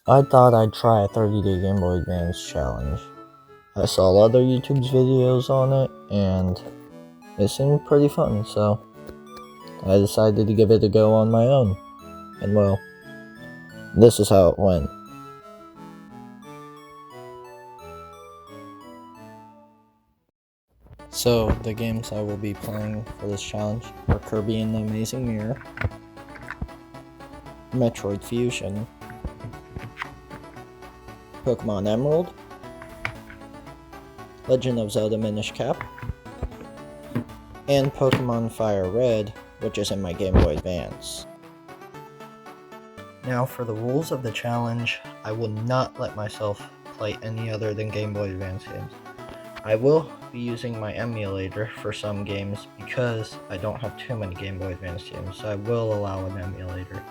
I thought I'd try a 30-day Game Boy Advance challenge. I saw other YouTube's videos on it, and it seemed pretty fun, so I decided to give it a go on my own. And well, this is how it went. So, the games I will be playing for this challenge are Kirby and the Amazing Mirror, Metroid Fusion, Pokemon Emerald, Legend of Zelda Minish Cap, and Pokemon Fire Red, which is in my Game Boy Advance. Now for the rules of the challenge, I will not let myself play any other than Game Boy Advance games. I will be using my emulator for some games because I don't have too many Game Boy Advance games, so I will allow an emulator.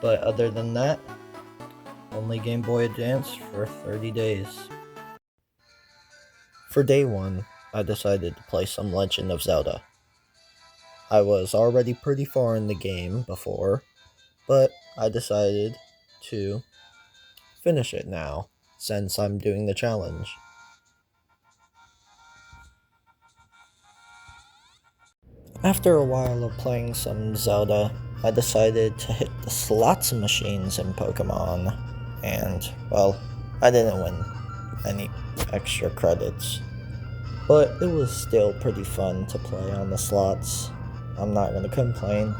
But other than that, only Game Boy Advance for 30 days. For day 1, I decided to play some Legend of Zelda. I was already pretty far in the game before, but I decided to finish it now, since I'm doing the challenge. After a while of playing some Zelda, I decided to hit the slots machines in Pokemon, and, well, I didn't win any extra credits. But it was still pretty fun to play on the slots. I'm not gonna complain.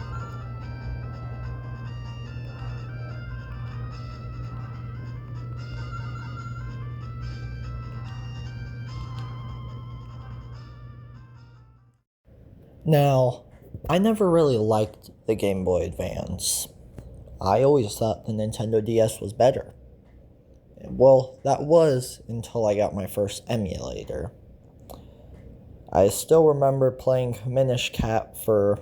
Now, I never really liked the Game Boy Advance. I always thought the Nintendo DS was better. Well, that was until I got my first emulator. I still remember playing Minish Cap for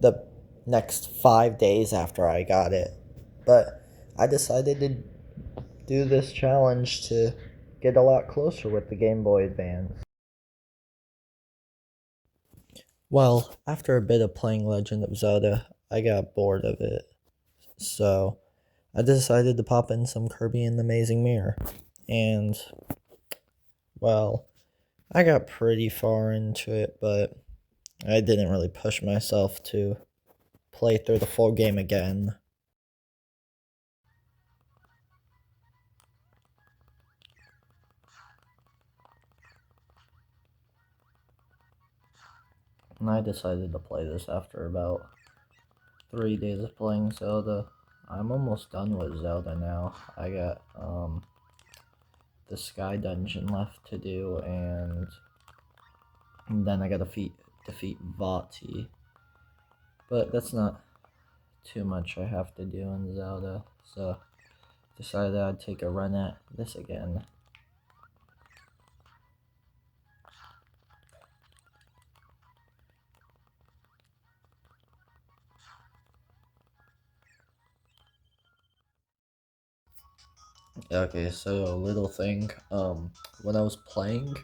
the next 5 days after I got it, but I decided to do this challenge to get a lot closer with the Game Boy Advance. Well, after a bit of playing Legend of Zelda, I got bored of it, so I decided to pop in some Kirby and the Amazing Mirror, and, well, I got pretty far into it, but I didn't really push myself to play through the full game again. And I decided to play this after about 3 days of playing Zelda. I'm almost done with Zelda now. I got the Sky Dungeon left to do, and then I gotta defeat Vati. But that's not too much I have to do in Zelda, so decided I'd take a run at this again. Okay, so a little thing, when I was playing,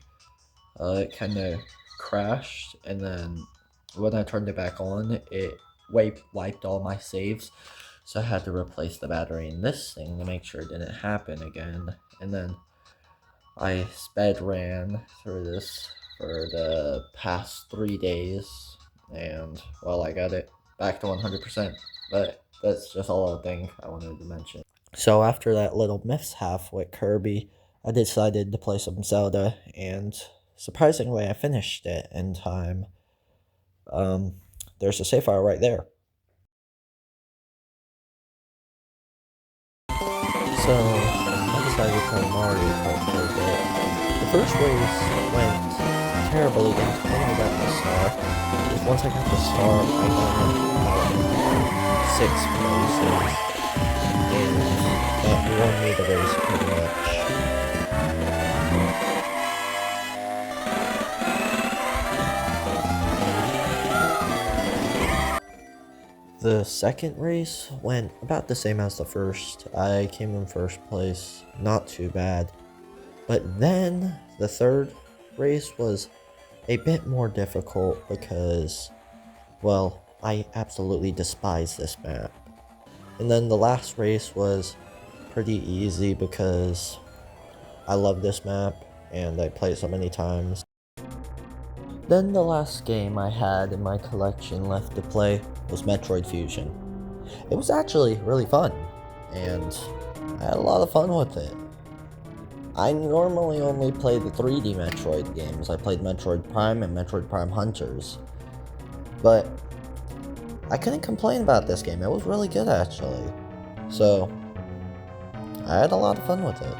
it kind of crashed, and then when I turned it back on, it wiped all my saves, so I had to replace the battery in this thing to make sure it didn't happen again, and then I sped ran through this for the past 3 days, and, well, I got it back to 100%, but that's just a little thing I wanted to mention. So after that little mishap with Kirby, I decided to play some Zelda, and surprisingly, I finished it in time. There's a save file right there. So, I decided to play Mario Kart for a bit. The first race went terribly until I got the star. Because once I got the star, I got about 6 places. And that won me the race pretty much. The second race went about the same as the first. I came in first place, not too bad. But then the third race was a bit more difficult because, well, I absolutely despise this map. And then the last race was pretty easy because I love this map and I play it so many times. Then the last game I had in my collection left to play was Metroid Fusion. It was actually really fun, and I had a lot of fun with it. I normally only play the 3D Metroid games. I played Metroid Prime and Metroid Prime Hunters. But I couldn't complain about this game. It was really good actually. So I had a lot of fun with it.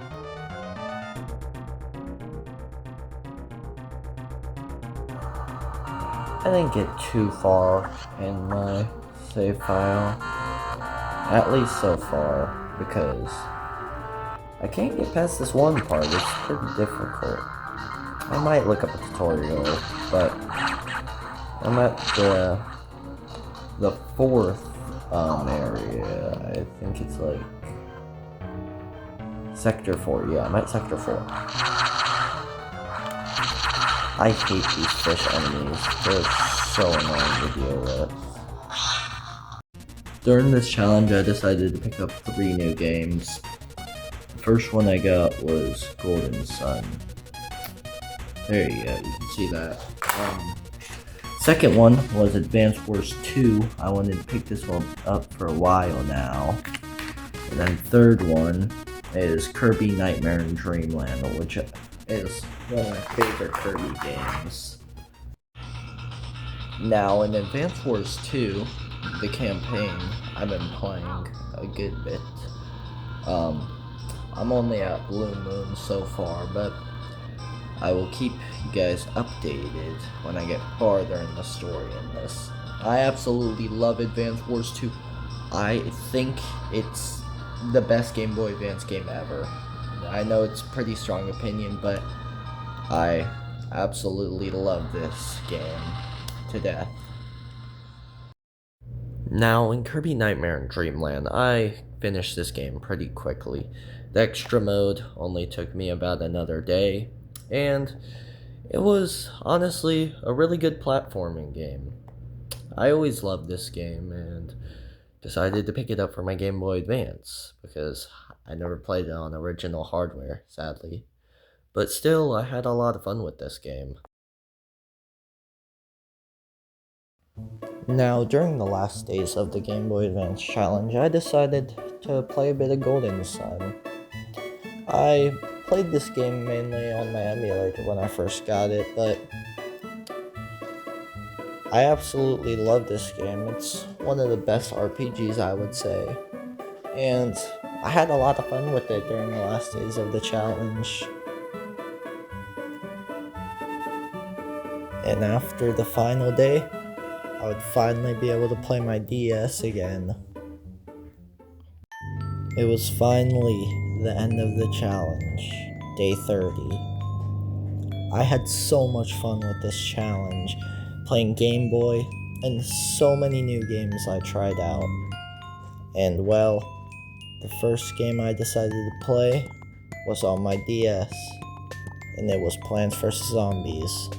I didn't get too far in my save file, at least so far, because I can't get past this one part. It's pretty difficult. I might look up a tutorial, but I'm at the fourth area. I think it's like Sector 4. Yeah, I'm at Sector 4. I hate these fish enemies. They're so annoying to deal with. During this challenge, I decided to pick up 3 new games. The first one I got was Golden Sun. There you go, you can see that. Second one was Advance Wars 2. I wanted to pick this one up for a while now. And then third one is Kirby Nightmare in Dreamland, which is one of my favorite Kirby games. Now in Advance Wars 2, the campaign, I've been playing a good bit. I'm only at Blue Moon so far, but I will keep you guys updated when I get farther in the story in this. I absolutely love Advance Wars 2. I think it's the best Game Boy Advance game ever. I know it's a pretty strong opinion, but I absolutely love this game to death. Now, in Kirby Nightmare in Dreamland, I finished this game pretty quickly. The extra mode only took me about another day, and it was honestly a really good platforming game. I always loved this game and decided to pick it up for my Game Boy Advance because I never played it on original hardware, sadly. But still, I had a lot of fun with this game. Now, during the last days of the Game Boy Advance challenge, I decided to play a bit of Golden Sun. I played this game mainly on my emulator when I first got it, but I absolutely love this game. It's one of the best RPGs, I would say. And I had a lot of fun with it during the last days of the challenge. And after the final day, I would finally be able to play my DS again. It was finally the end of the challenge, day 30. I had so much fun with this challenge, playing Game Boy, and so many new games I tried out. And well, the first game I decided to play was on my DS, and it was Plants vs. Zombies.